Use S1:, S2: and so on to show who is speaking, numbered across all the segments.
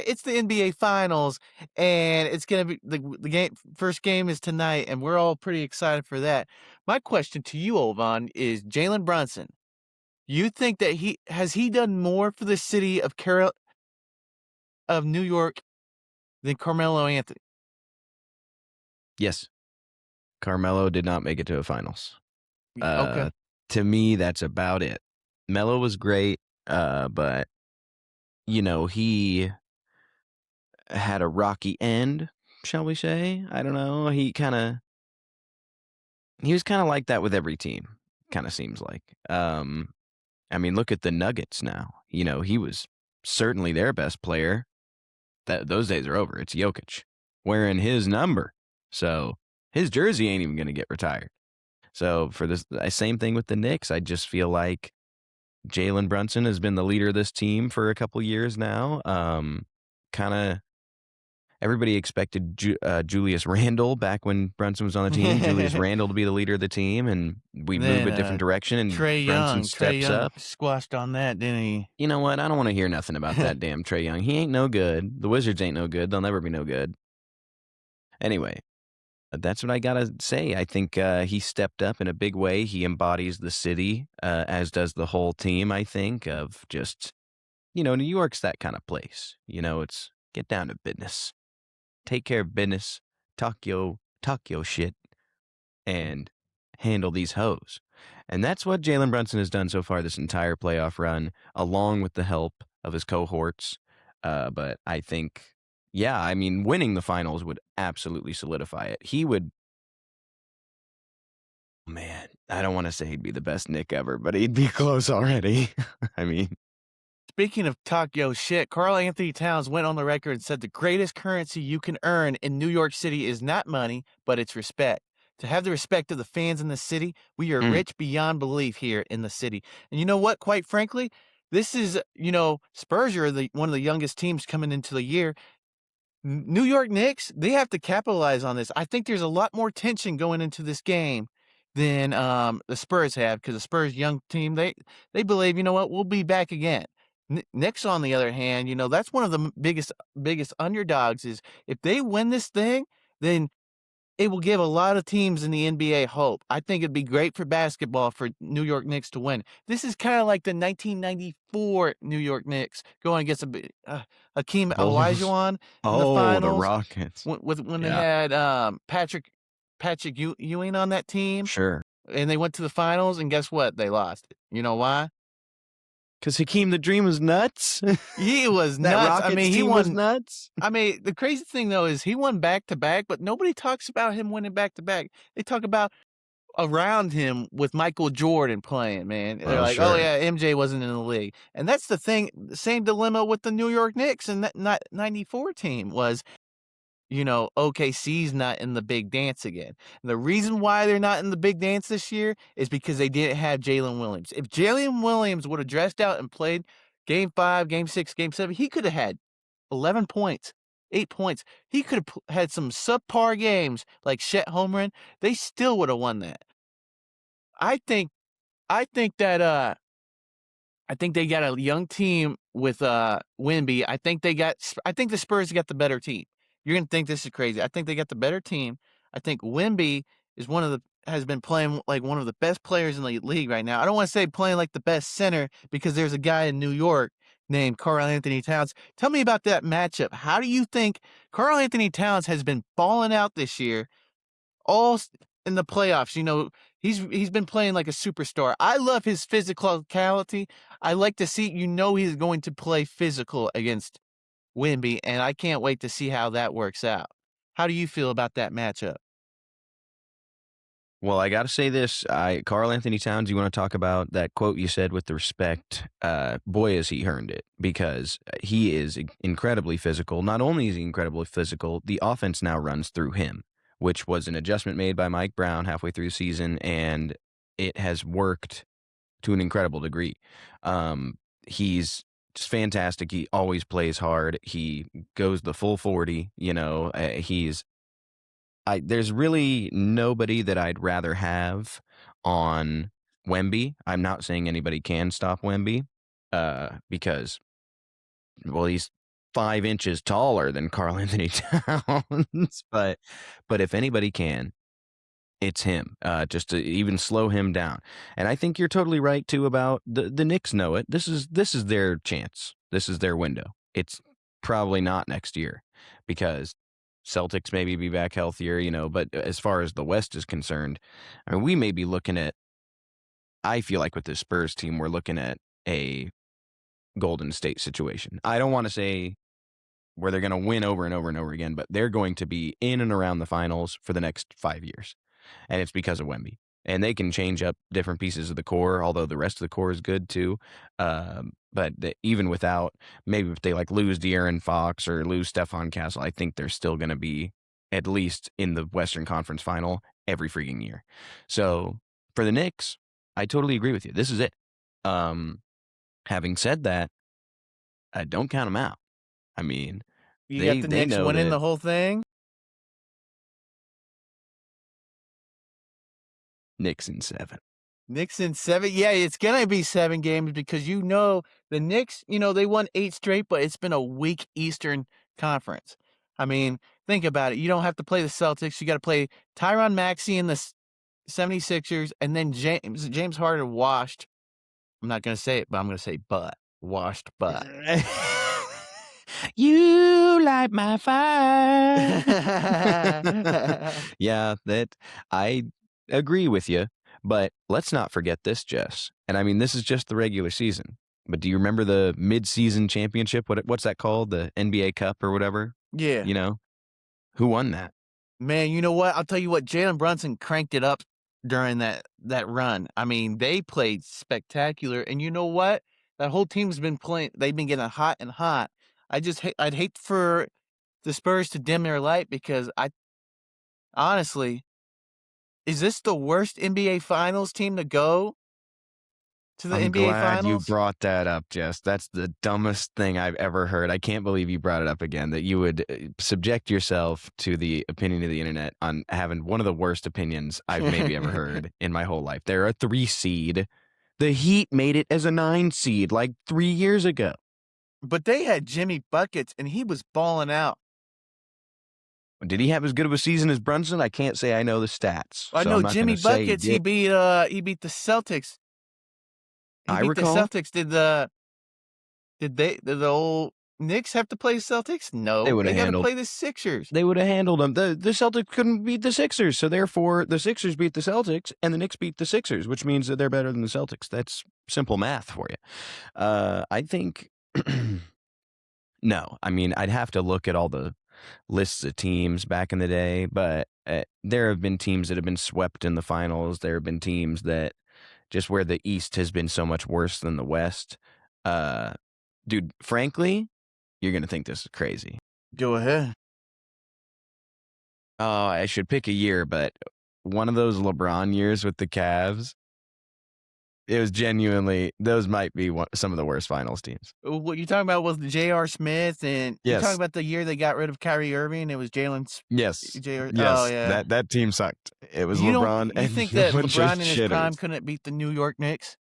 S1: it's the NBA Finals, and it's gonna be the game. First game is tonight, and we're all pretty excited for that. My question to you, Ovan, is Jalen Brunson. You think that he done more for the city of New York than Carmelo Anthony?
S2: Yes. Carmelo did not make it to a finals.
S1: Okay.
S2: To me, that's about it. Melo was great, but he had a rocky end, shall we say? I don't know. He was kind of like that with every team. Kind of seems like. I mean, look at the Nuggets now. He was certainly their best player. Those days are over. It's Jokic wearing his number, so his jersey ain't even going to get retired. So for this, same thing with the Knicks. I just feel like Jalen Brunson has been the leader of this team for a couple years now. Kind of everybody expected Julius Randle back when Brunson was on the team. Julius Randle to be the leader of the team, and we move
S1: Then
S2: a different direction, and
S1: Trey
S2: Brunson
S1: Young, Trey
S2: steps
S1: Young
S2: up.
S1: squashed on that, didn't he?
S2: You know what? I don't want to hear nothing about that damn Trey Young. He ain't no good. The Wizards ain't no good. They'll never be no good. Anyway, that's what I gotta say. I think he stepped up in a big way. He embodies the city, as does the whole team. I think of just New York's that kind of place. It's get down to business, take care of business, talk yo shit, and handle these hoes. And that's what Jalen Brunson has done so far this entire playoff run, along with the help of his cohorts. But I think, yeah, I mean, winning the finals would absolutely solidify it. He would, man, I don't want to say he'd be the best Nick ever, but he'd be close already. I mean,
S1: Speaking of talk yo shit, Karl Anthony Towns went on the record and said the greatest currency you can earn in New York City is not money, but it's respect. To have the respect of the fans in the city, we are
S2: mm,
S1: rich beyond belief here in the city. And you know what? Quite frankly, this is, Spurs are one of the youngest teams coming into the year. New York Knicks, they have to capitalize on this. I think there's a lot more tension going into this game than the Spurs have because the Spurs young team, they believe, you know what, we'll be back again. Knicks, on the other hand, that's one of the biggest underdogs is if they win this thing, then it will give a lot of teams in the NBA hope. I think it'd be great for basketball for New York Knicks to win. This is kind of like the 1994 New York Knicks going against Hakeem
S2: Bulls.
S1: Olajuwon in the
S2: Oh, the
S1: finals
S2: Rockets.
S1: when they
S2: Yeah,
S1: had Patrick Ewing on that team,
S2: sure.
S1: and they went to the finals, and guess what? They lost. You know why?
S2: Because Hakeem the Dream was nuts.
S1: He was
S2: That
S1: nuts. I
S2: Rockets
S1: mean, he
S2: team was
S1: won.
S2: nuts.
S1: I mean, the crazy thing though is he won back to back, but nobody talks about him winning back to back. They talk about around him with Michael Jordan playing, man. They're
S2: Well,
S1: like, "Oh
S2: sure.
S1: yeah, MJ wasn't in the league." And that's the thing, the same dilemma with the New York Knicks and that 94 team was, OKC's not in the big dance again. And the reason why they're not in the big dance this year is because they didn't have Jalen Williams. If Jalen Williams would have dressed out and played game 5, game 6, game 7, he could have had 11 points, 8 points. He could have had some subpar games like Chet Holmgren. They still would have won that. I think I think that I think they got a young team with Wemby. I think the Spurs got the better team. You're gonna think this is crazy. I think they got the better team. I think Wemby is has been playing like one of the best players in the league right now. I don't want to say playing like the best center because there's a guy in New York named Karl Anthony Towns. Tell me about that matchup. How do you think Karl Anthony Towns has been balling out this year? In the playoffs, he's been playing like a superstar. I love his physicality. I like to see, he's going to play physical against Wimby, and I can't wait to see how that works out. How do you feel about that matchup?
S2: Well, I got to say this. Karl Anthony Towns, you want to talk about that quote you said with the respect? Boy, has he earned it because he is incredibly physical. Not only is he incredibly physical, the offense now runs through him, which was an adjustment made by Mike Brown halfway through the season, and it has worked to an incredible degree. He's just fantastic. He always plays hard. He goes the full 40. There's really nobody that I'd rather have on Wemby. I'm not saying anybody can stop Wemby, because, well, he's 5 inches taller than Karl Anthony Towns, but if anybody can, it's him, just to even slow him down. And I think you're totally right too about the Knicks know it. This is their chance. This is their window. It's probably not next year because Celtics maybe be back healthier, but as far as the West is concerned, I mean, we may be looking at I feel like with the Spurs team, we're looking at a Golden State situation. I don't want to say where they're going to win over and over and over again, but they're going to be in and around the finals for the next 5 years. And it's because of Wemby. And they can change up different pieces of the core, although the rest of the core is good too. Even without, maybe if they like lose De'Aaron Fox or lose Stephon Castle, I think they're still going to be at least in the Western Conference final every freaking year. So for the Knicks, I totally agree with you. This is it. Having said that, I don't count them out. I mean,
S1: You got the
S2: they
S1: Knicks
S2: know
S1: winning
S2: that
S1: the whole thing?
S2: Knicks in 7.
S1: Knicks in 7? Yeah, it's gonna be 7 games because the Knicks, they won 8 straight, but it's been a weak Eastern Conference. I mean, think about it. You don't have to play the Celtics. You gotta play Tyronn Maxey and the 76ers, and then James Harden washed. I'm not gonna say it, but I'm gonna say butt. Washed butt.
S2: You light my fire. Yeah, that I agree with you, but let's not forget this, Jess. And I mean, this is just the regular season. But do you remember the mid-season championship? What's that called? The NBA Cup or whatever?
S1: Yeah.
S2: You know, who won that?
S1: Man, you know what? I'll tell you what, Jalen Brunson cranked it up during that run. I mean, they played spectacular, and you know what? That whole team's been playing. They've been getting hot and hot. I'd hate for the Spurs to dim their light because I honestly, is this the worst NBA Finals team to go to the
S2: I'm
S1: NBA
S2: glad you
S1: Finals?
S2: brought that up, Jess. That's the dumbest thing I've ever heard. I can't believe you brought it up again, that you would subject yourself to the opinion of the internet on having one of the worst opinions I've maybe ever heard in my whole life. They're a 3 seed. The Heat made it as a 9 seed like 3 years ago.
S1: But they had Jimmy Buckets, and he was balling out.
S2: Did he have as good of a season as Brunson? I can't say I know the stats,
S1: I
S2: so I'm
S1: know
S2: not going
S1: Jimmy
S2: to say he
S1: Buckets. He
S2: did.
S1: beat the Celtics. He
S2: I
S1: beat the
S2: recall
S1: Celtics. Did the old Knicks have to play the Celtics?
S2: they
S1: No,
S2: would
S1: they
S2: have
S1: got to
S2: handled
S1: play the Sixers.
S2: They would have handled them. The Celtics couldn't beat the Sixers, so therefore the Sixers beat the Celtics, and the Knicks beat the Sixers, which means that they're better than the Celtics. That's simple math for you. I think no. I mean, I'd have to look at all the lists of teams back in the day, but there have been teams that have been swept in the finals. There have been teams that just where the East has been so much worse than the West. Uh, Dude, frankly, you're gonna think this is crazy.
S1: Go ahead.
S2: Oh, I should pick a year, but one of those LeBron years with the Cavs, it was genuinely those might be some of the worst finals teams.
S1: What you talking about was the J.R. Smith, and you talking
S2: Yes.
S1: about the year they got rid of Kyrie Irving. It was
S2: Yes.
S1: J.R. Oh
S2: Yes.
S1: yeah.
S2: That team sucked. It was LeBron
S1: You think
S2: and a
S1: that
S2: bunch of
S1: LeBron in his prime
S2: shitters.
S1: couldn't beat the New York Knicks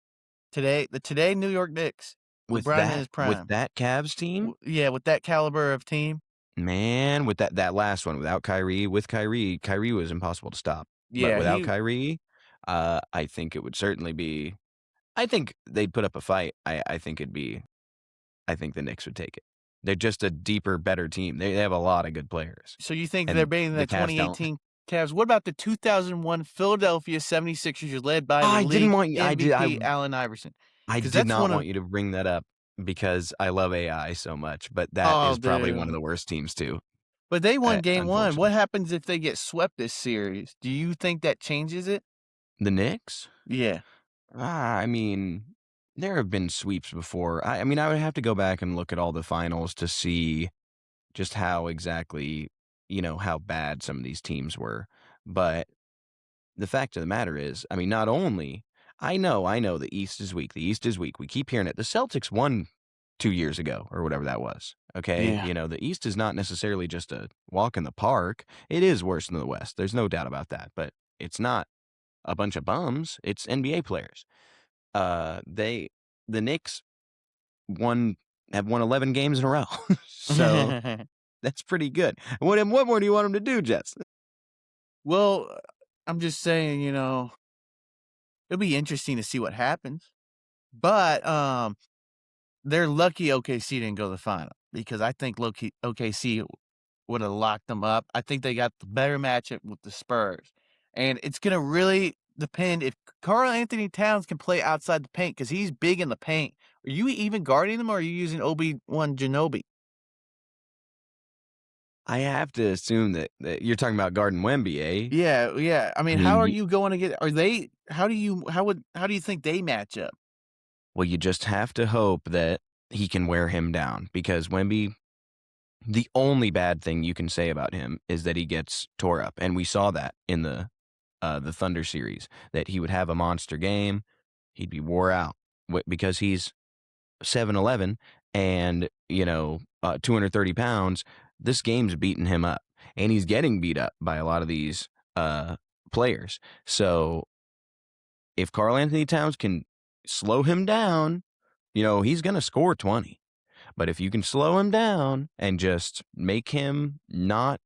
S1: today? The today New York Knicks.
S2: With
S1: LeBron in
S2: that
S1: his
S2: with
S1: prime.
S2: that Cavs team,
S1: Yeah, with that caliber of team.
S2: man, with that last one without Kyrie, with Kyrie was impossible to stop. But
S1: Yeah,
S2: without Kyrie, I think it would certainly be I think they'd put up a fight. I think the Knicks would take it. They're just a deeper, better team. They have a lot of good players,
S1: So you think they're
S2: and
S1: beating
S2: the
S1: the
S2: Cavs don't.
S1: 2018 Cavs? What about the 2001 Philadelphia 76ers led by
S2: Oh,
S1: the
S2: I didn't
S1: league
S2: want you.
S1: MVP Allen Iverson?
S2: I
S1: Because
S2: did
S1: that's
S2: not
S1: one of
S2: want you to bring that up because I love AI so much. But that
S1: oh,
S2: is probably one of
S1: dude.
S2: the worst teams too.
S1: But they won game 1. What
S2: Unfortunately,
S1: happens if they get swept this series? Do you think that changes it?
S2: the Knicks.
S1: Yeah.
S2: I mean, there have been sweeps before. I mean, I would have to go back and look at all the finals to see just how exactly how bad some of these teams were. But the fact of the matter is, I mean, not only I know the East is weak. The East is weak. We keep hearing it. The Celtics won 2 years ago or whatever that was. Okay.
S1: Yeah.
S2: The East is not necessarily just a walk in the park. It is worse than the West. There's no doubt about that. But it's not a bunch of bums. It's NBA players. The Knicks won have won 11 games in a row. So that's pretty good. What more do you want him to do, Jess?
S1: Well, I'm just saying, it'll be interesting to see what happens. But they're lucky OKC didn't go to the final because I think low-key OKC would have locked them up. I think they got the better matchup with the Spurs, and it's gonna really depend if Karl Anthony Towns can play outside the paint because he's big in the paint. Are you even guarding him, or are you using Obi-Wan Kenobi?
S2: I have to assume that you're talking about Garden Wemby, eh?
S1: Yeah, yeah. I
S2: I
S1: mean, how
S2: mean,
S1: are you going to get? Are they? How do you think they match up?
S2: well, you just have to hope that he can wear him down because Wemby, the only bad thing you can say about him is that he gets tore up, and we saw that in the Thunder series that he would have a monster game, he'd be wore out because he's 7'11" and 230 pounds. This game's beating him up, and he's getting beat up by a lot of these players. So if Karl Anthony Towns can slow him down, he's going to score 20. But if you can slow him down and just make him not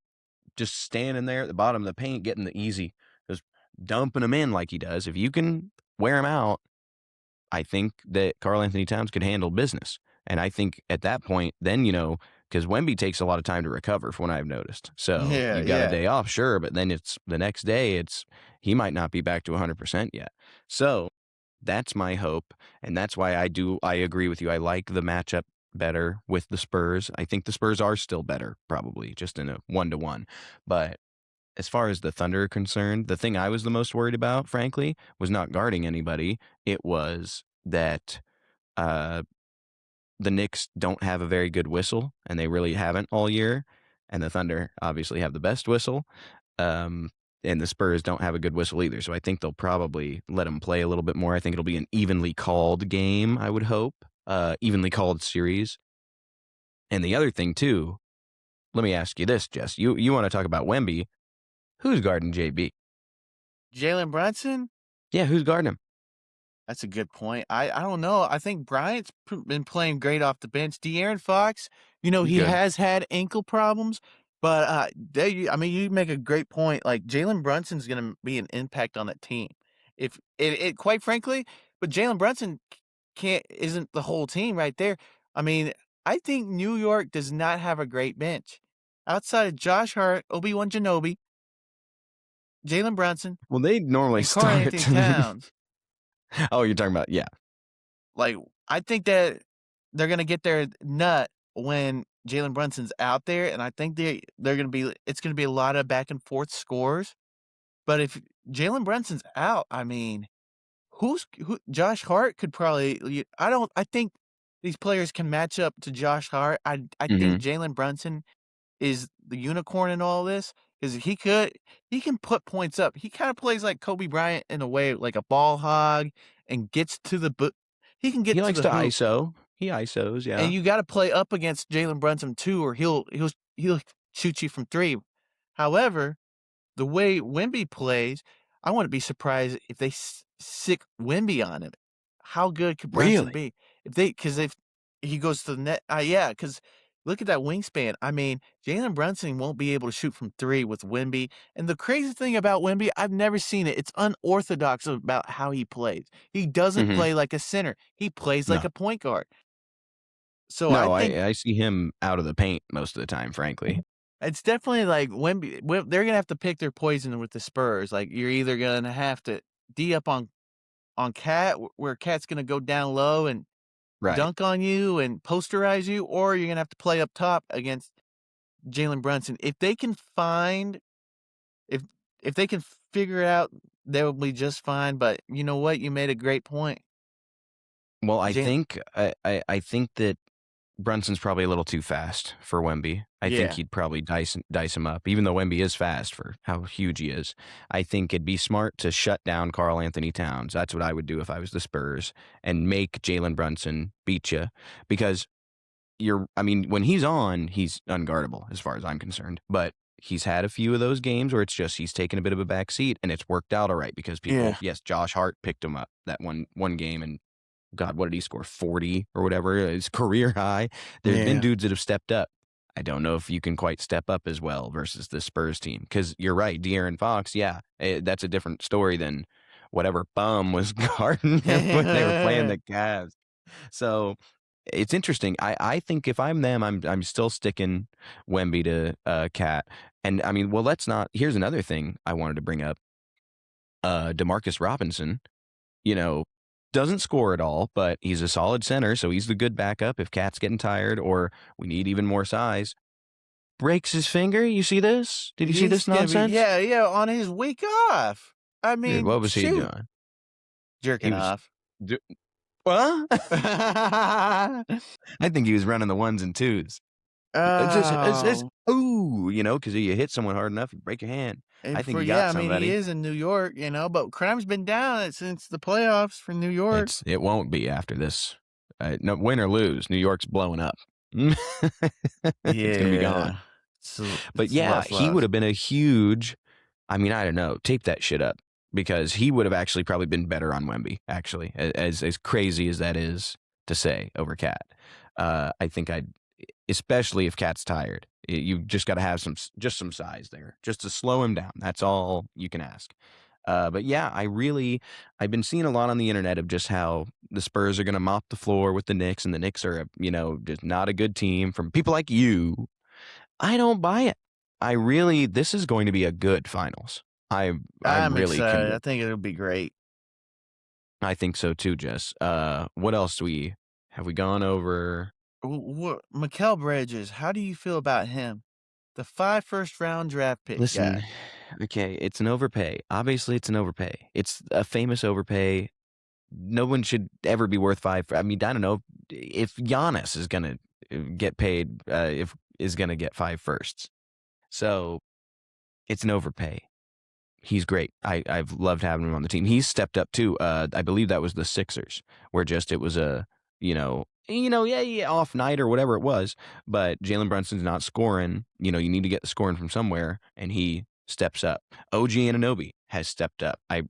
S2: just standing there at the bottom of the paint getting the easy, just dumping him in like he does, if you can wear him out, I think that Karl Anthony Towns could handle business. And I think at that point, then, because Wemby takes a lot of time to recover from what I've noticed. So
S1: Yeah,
S2: you got a
S1: yeah.
S2: day off, sure, but then it's the next day, he might not be back to 100% yet. So that's my hope. And that's why I agree with you. I like the matchup better with the Spurs. I think the Spurs are still better, probably just in a 1-to-1. But as far as the Thunder are concerned, the thing I was the most worried about, frankly, was not guarding anybody. It was that uh, the Knicks don't have a very good whistle, and they really haven't all year. And the Thunder obviously have the best whistle. Um, and the Spurs don't have a good whistle either. So I think they'll probably let them play a little bit more. I think it'll be an evenly called game, I would hope. Evenly called series. And the other thing, too, let me ask you this, Jess. You want to talk about Wemby. Who's guarding JB?
S1: Jalen Brunson.
S2: Yeah, who's guarding him?
S1: That's a good point. I don't know. I think Bryant's been playing great off the bench. De'Aaron Fox, he
S2: Good.
S1: has had ankle problems, but I mean, you make a great point. Like Jalen Brunson's going to be an impact on that team. If it quite frankly, but Jalen Brunson isn't the whole team right there. I mean, I think New York does not have a great bench outside of Josh Hart, Obi-Wan Kenobi, Jalen Brunson,
S2: Well, they normally
S1: and Karl
S2: start.
S1: Anthony Towns.
S2: Oh, you're talking about, yeah.
S1: Like, I think that they're gonna get their nut when Jalen Brunson's out there, and I think they're gonna be it's gonna be a lot of back and forth scores. But if Jalen Brunson's out, I mean, who Josh Hart could probably I think these players can match up to Josh Hart. I
S2: Hmm.
S1: think Jalen Brunson is the unicorn in all this because he can put points up. He kinda plays like Kobe Bryant in a way, like a ball hog and gets to the book. He can
S2: He
S1: get to
S2: likes
S1: the
S2: to
S1: hoop,
S2: ISO. He ISOs,
S1: and
S2: yeah.
S1: you gotta play up against Jalen Brunson too, or he'll shoot you from 3. However, the way Wemby plays, I wouldn't be surprised if they sick Wemby on him. How good could Brunson
S2: Really?
S1: be? If he goes to the net, yeah, because look at that wingspan. I mean, Jalen Brunson won't be able to shoot from 3 with Wemby, and the crazy thing about Wemby, I've never seen it. It's unorthodox about how he plays. He doesn't
S2: Hmm.
S1: play like a center. He plays like
S2: No.
S1: a point guard. So I
S2: No,
S1: think
S2: I see him out of the paint most of the time, frankly.
S1: it's definitely like they're gonna have to pick their poison with the Spurs. Like you're either gonna have to D up on Cat, where Cat's gonna go down low and
S2: Right.
S1: dunk on you and posterize you, or you're gonna have to play up top against Jalen Brunson. If if they can figure it out, they'll be just fine. But you know what? You made a great point.
S2: Well, I
S1: Jalen,
S2: think I think that Brunson's probably a little too fast for Wemby. I think
S1: yeah,
S2: he'd probably dice him up, even though Wemby is fast for how huge he is. I think it'd be smart to shut down Karl Anthony Towns. That's what I would do if I was the Spurs and make Jalen Brunson beat you because I mean, when he's on, he's unguardable as far as I'm concerned. But he's had a few of those games where it's just he's taken a bit of a back seat and it's worked out all right because
S1: yeah.
S2: yes, Josh Hart picked him up that one game and God, what did he score? 40 or whatever, his career high. There's been
S1: Yeah.
S2: dudes that have stepped up. I don't know if you can quite step up as well versus the Spurs team because you're right. De'Aaron Fox, yeah, that's a different story than whatever bum was guarding him when they were playing the Cavs. So it's interesting. I think if I'm them, I'm still sticking Wemby to Cat. And I mean, well, let's not. Here's another thing I wanted to bring up. Demarcus Robinson, you know, doesn't score at all, but he's a solid center, so he's the good backup if Cat's getting tired or we need even more size. Breaks his finger. You see this? Did you see
S1: He's
S2: this
S1: gonna be
S2: nonsense?
S1: yeah, yeah, on his week off. I
S2: Dude,
S1: mean,
S2: what was he
S1: shoot,
S2: doing? He
S1: jerking
S2: was.
S1: off.
S2: Do- what? I think he was running the ones and twos. It's
S1: Oh,
S2: ooh, because you hit someone hard enough, you break your hand.
S1: and
S2: I think
S1: for
S2: you
S1: yeah,
S2: got
S1: I mean, he
S2: somebody.
S1: is in New York, but crime's been down since the playoffs for New York.
S2: It won't be after this. No, win or lose, New York's blowing up. It's gonna be gone.
S1: Yeah.
S2: But
S1: It's a
S2: yeah,
S1: rough
S2: he would
S1: loss.
S2: have been a huge. I mean, I don't know. Tape that shit up because he would have actually probably been better on Wemby. Actually, as crazy as that is to say over Cat, I think I'd, especially if Cat's tired. You just got to have just some size there, just to slow him down. That's all you can ask. But yeah, I've been seeing a lot on the internet of just how the Spurs are going to mop the floor with the Knicks, and the Knicks are, just not a good team from people like you. I don't buy it. This is going to be a good finals. I'm
S1: I'm
S2: really
S1: excited. I
S2: convinced.
S1: think it'll be great.
S2: I think so too, Jess. What else have we gone over?
S1: What Mikal Bridges, how do you feel about him? The 5 first-round draft pick
S2: Listen,
S1: guy.
S2: okay, it's an overpay. Obviously, it's an overpay. It's a famous overpay. No one should ever be worth five. I mean, I don't know if Giannis is gonna get paid. If is gonna get five firsts. So it's an overpay. He's great. I've loved having him on the team. He's stepped up too. I believe that was the Sixers, where just it was a yeah, off night or whatever it was. But Jalen Brunson's not scoring. You need to get the scoring from somewhere, and he steps up. OG Anunoby has stepped up. I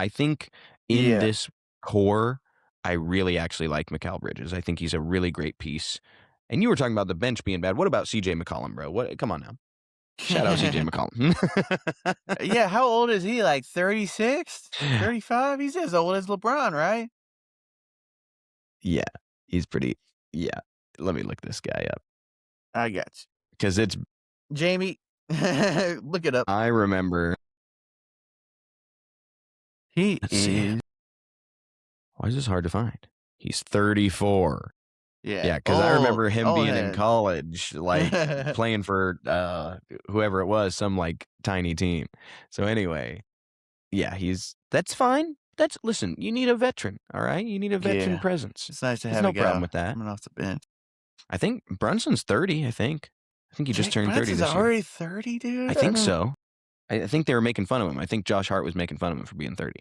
S2: think in
S1: Yeah.
S2: this core, I really actually like Mikal Bridges. I think he's a really great piece. And you were talking about the bench being bad. What about CJ McCollum, bro? What? Come on now. Shout out CJ McCollum.
S1: Yeah, how old is he? Like 36? 35? He's as old as LeBron, right?
S2: Yeah, he's pretty. Yeah, let me look this guy up
S1: I got you.
S2: because it's.
S1: Jamie, look it up.
S2: I remember.
S1: He
S2: Let's see.
S1: is
S2: Why is this hard to find? He's 34.
S1: yeah,
S2: Yeah, because I remember him
S1: old
S2: being in
S1: head.
S2: college, like playing for whoever it was, some like tiny team. So anyway, yeah, that's fine. Listen, you need a veteran, all right? You need a veteran
S1: Yeah,
S2: presence.
S1: it's nice to
S2: There's
S1: have a
S2: no problem
S1: guy
S2: with that.
S1: coming off the bench.
S2: I think Brunson's 30, I think he just
S1: Jake
S2: turned 30
S1: Brunson's
S2: this year.
S1: already 30,
S2: I
S1: dude?
S2: think so. I think they were making fun of him. I think Josh Hart was making fun of him for being 30.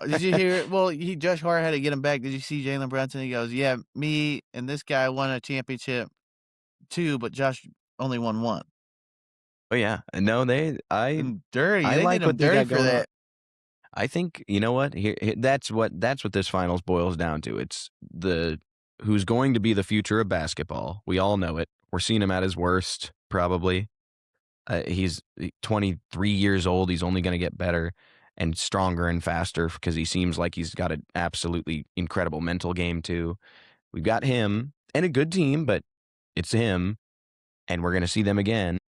S1: Did you hear it? Well, Josh Hart had to get him back. Did you see Jalen Brunson? He goes, "Yeah, me and this guy won a championship too, but Josh only won one."
S2: Oh yeah, no,
S1: And dirty.
S2: I
S1: They did
S2: like
S1: him
S2: what they
S1: dirty
S2: got
S1: for
S2: going on.
S1: that.
S2: I think you know what that's what this finals boils down to. It's the who's going to be the future of basketball. We all know it. We're seeing him at his worst, probably. He's 23 years old. He's only going to get better and stronger and faster because he seems like he's got an absolutely incredible mental game too. We've got him and a good team, but it's him, and we're going to see them again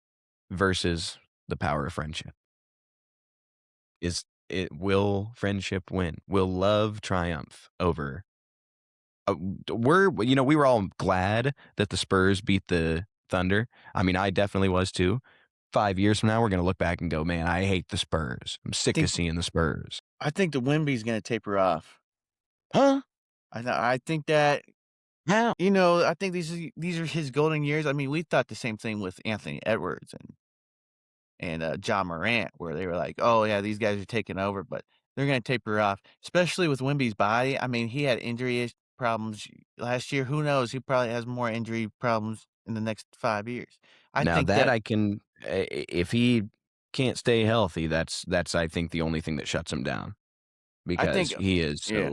S2: versus the power of friendship. Will friendship win? Will love triumph over? We were all glad that the Spurs beat the Thunder. I mean, I definitely was too. 5 years from now, we're gonna look back and go, man, I hate the Spurs. I'm sick of
S1: Think
S2: seeing the Spurs.
S1: I think the Wemby's gonna taper off.
S2: Huh?
S1: I think that
S2: How?
S1: I think these are his golden years. I mean, we thought the same thing with Anthony Edwards and John Morant, where they were like, "Oh yeah, these guys are taking over," but they're gonna taper off, especially with Wemby's body. I mean, he had problems last year. Who knows? He probably has more injury problems in the next 5 years. I
S2: Now
S1: think
S2: that
S1: that
S2: I can, if he can't stay healthy, that's I think the only thing that shuts him down
S1: I
S2: because
S1: think
S2: he is
S1: yeah.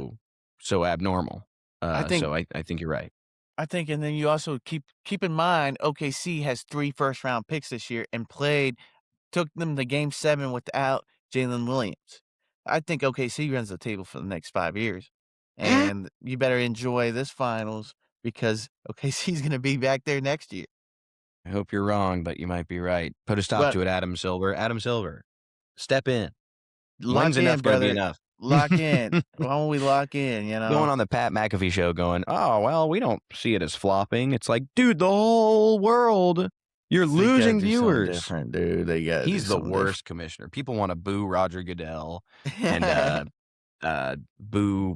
S2: so abnormal.
S1: I think
S2: So I think you're right.
S1: and then you also keep in mind, OKC has 3 first-round picks this year and took them to game 7 without Jalen Williams. I think OKC runs the table for the next 5 years, and you better enjoy this finals because OKC's gonna be back there next year.
S2: I hope you're wrong, but you might be right. Put a stop
S1: But
S2: to it, Adam Silver. Adam Silver, step in. When's
S1: lock in,
S2: enough going to be
S1: brother.
S2: enough?
S1: Lock in. Why don't we lock in, you
S2: Going
S1: know?
S2: on the Pat McAfee show going, "Oh, well, we don't see it as flopping." It's like, dude, the whole world, you're
S1: They gotta
S2: losing
S1: do something
S2: viewers.
S1: different, dude. They gotta do
S2: He's the
S1: something different.
S2: worst commissioner. People want to boo Roger Goodell and boo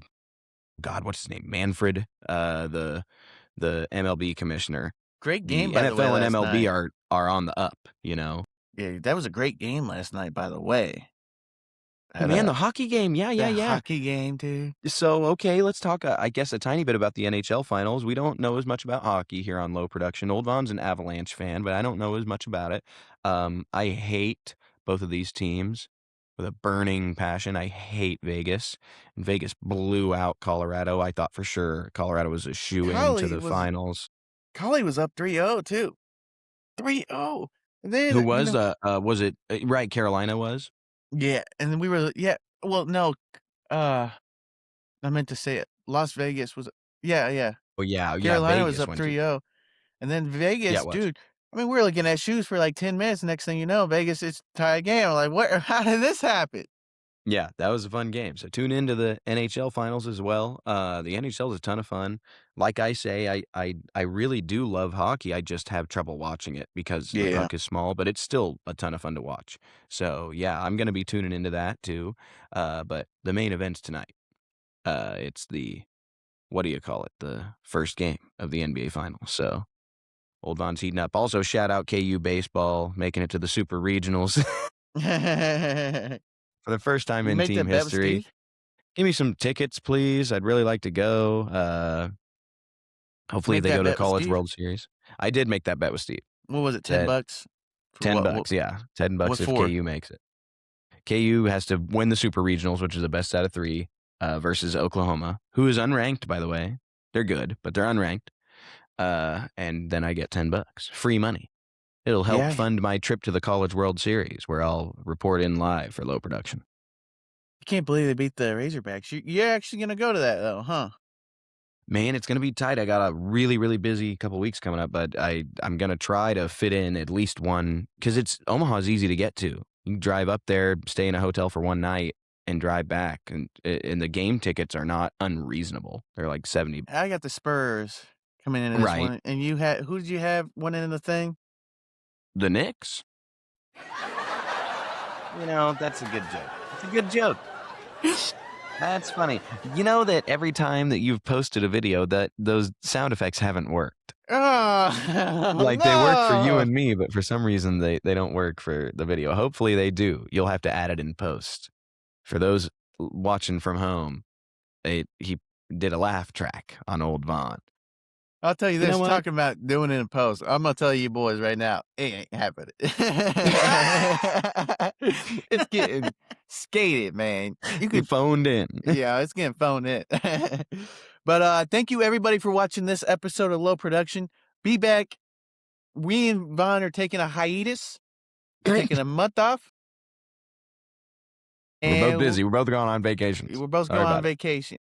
S2: God, what's his name? Manfred, the MLB commissioner.
S1: Great game,
S2: The
S1: by the way,
S2: NFL and
S1: last
S2: MLB
S1: night.
S2: are on the up, you know.
S1: Yeah, that was a great game last night, by the way.
S2: Oh,
S1: Had
S2: man,
S1: a
S2: the hockey game. Yeah, yeah,
S1: that
S2: yeah.
S1: hockey game, dude.
S2: So, okay, let's talk, I guess, a tiny bit about the NHL finals. We don't know as much about hockey here on Low Production. Old Von's an Avalanche fan, but I don't know as much about it. I hate both of these teams with a burning passion. I hate Vegas. And Vegas blew out Colorado. I thought for sure Colorado was a shoe-in to
S1: Collie
S2: the
S1: was
S2: finals.
S1: Collie was up 3-0 too. 3-0. And then,
S2: Who was it right, Carolina was?
S1: yeah, and then well, no, uh, I meant to say it. Las Vegas was yeah, yeah.
S2: Oh, yeah, yeah,
S1: Carolina was
S2: Vegas
S1: up
S2: went to
S1: 3-0. And then
S2: yeah,
S1: Vegas,
S2: it was.
S1: dude, I mean, we were looking at shoes for like 10 minutes. Next thing you know, Vegas is tied game. I'm like, what? How did this happen?
S2: Yeah, that was a fun game. So tune into the NHL finals as well. The NHL is a ton of fun. Like I say, I really do love hockey. I just have trouble watching it because the
S1: Yeah.
S2: puck is small, but it's still a ton of fun to watch. So yeah, I'm gonna be tuning into that too. But the main event's tonight. It's the what do you call it? The first game of the NBA finals. So Old Von's heating up. Also, shout out KU baseball making it to the Super Regionals for the first time
S1: You
S2: in
S1: make
S2: team
S1: that bet with
S2: history.
S1: Steve?
S2: Give me some tickets, please. I'd really like to go. Hopefully
S1: Make
S2: they
S1: that
S2: go to
S1: bet with
S2: College
S1: Steve?
S2: World Series. I did make that bet with Steve.
S1: What was it,
S2: That
S1: $10? For
S2: 10
S1: what
S2: bucks, yeah. 10
S1: what
S2: bucks if
S1: for?
S2: KU makes it. KU has to win the Super Regionals, which is the best out of 3, versus Oklahoma, who is unranked, by the way. They're good, but they're unranked. And then I get 10 bucks. Free money. It'll help
S1: Yeah.
S2: fund my trip to the College World Series, where I'll report in live for Low Production.
S1: I can't believe they beat the Razorbacks. You're actually gonna go to that though, huh?
S2: Man, it's gonna be tight. I got a really, really busy couple weeks coming up, but I'm gonna try to fit in at least one because Omaha's easy to get to. You can drive up there, stay in a hotel for one night, and drive back. And the game tickets are not unreasonable. They're like 70.
S1: I got the Spurs coming into this
S2: Right.
S1: one, and you had who did you have winning in the thing?
S2: The Knicks. You know, that's a good joke. It's a good joke. That's funny. You know that every time that you've posted a video that those sound effects haven't worked.
S1: Oh,
S2: Like they work for you
S1: no!
S2: and me, but for some reason they don't work for the video. Hopefully they do. You'll have to add it in post. For those watching from home, he did a laugh track on Old Vaughn.
S1: I'll tell you
S2: You know
S1: this,
S2: what?
S1: talking about doing it in post, I'm gonna tell you boys right now, it ain't happening. It's getting skated, man. You
S2: He
S1: could
S2: phoned in.
S1: yeah, it's getting phoned in. But, thank you everybody for watching this episode of Low Production. Be back. We and Vaughn are taking a hiatus. We're taking a month off.
S2: We're both
S1: And
S2: busy. We're both going on vacations.
S1: we're both
S2: Sorry
S1: going on
S2: about it.
S1: vacation.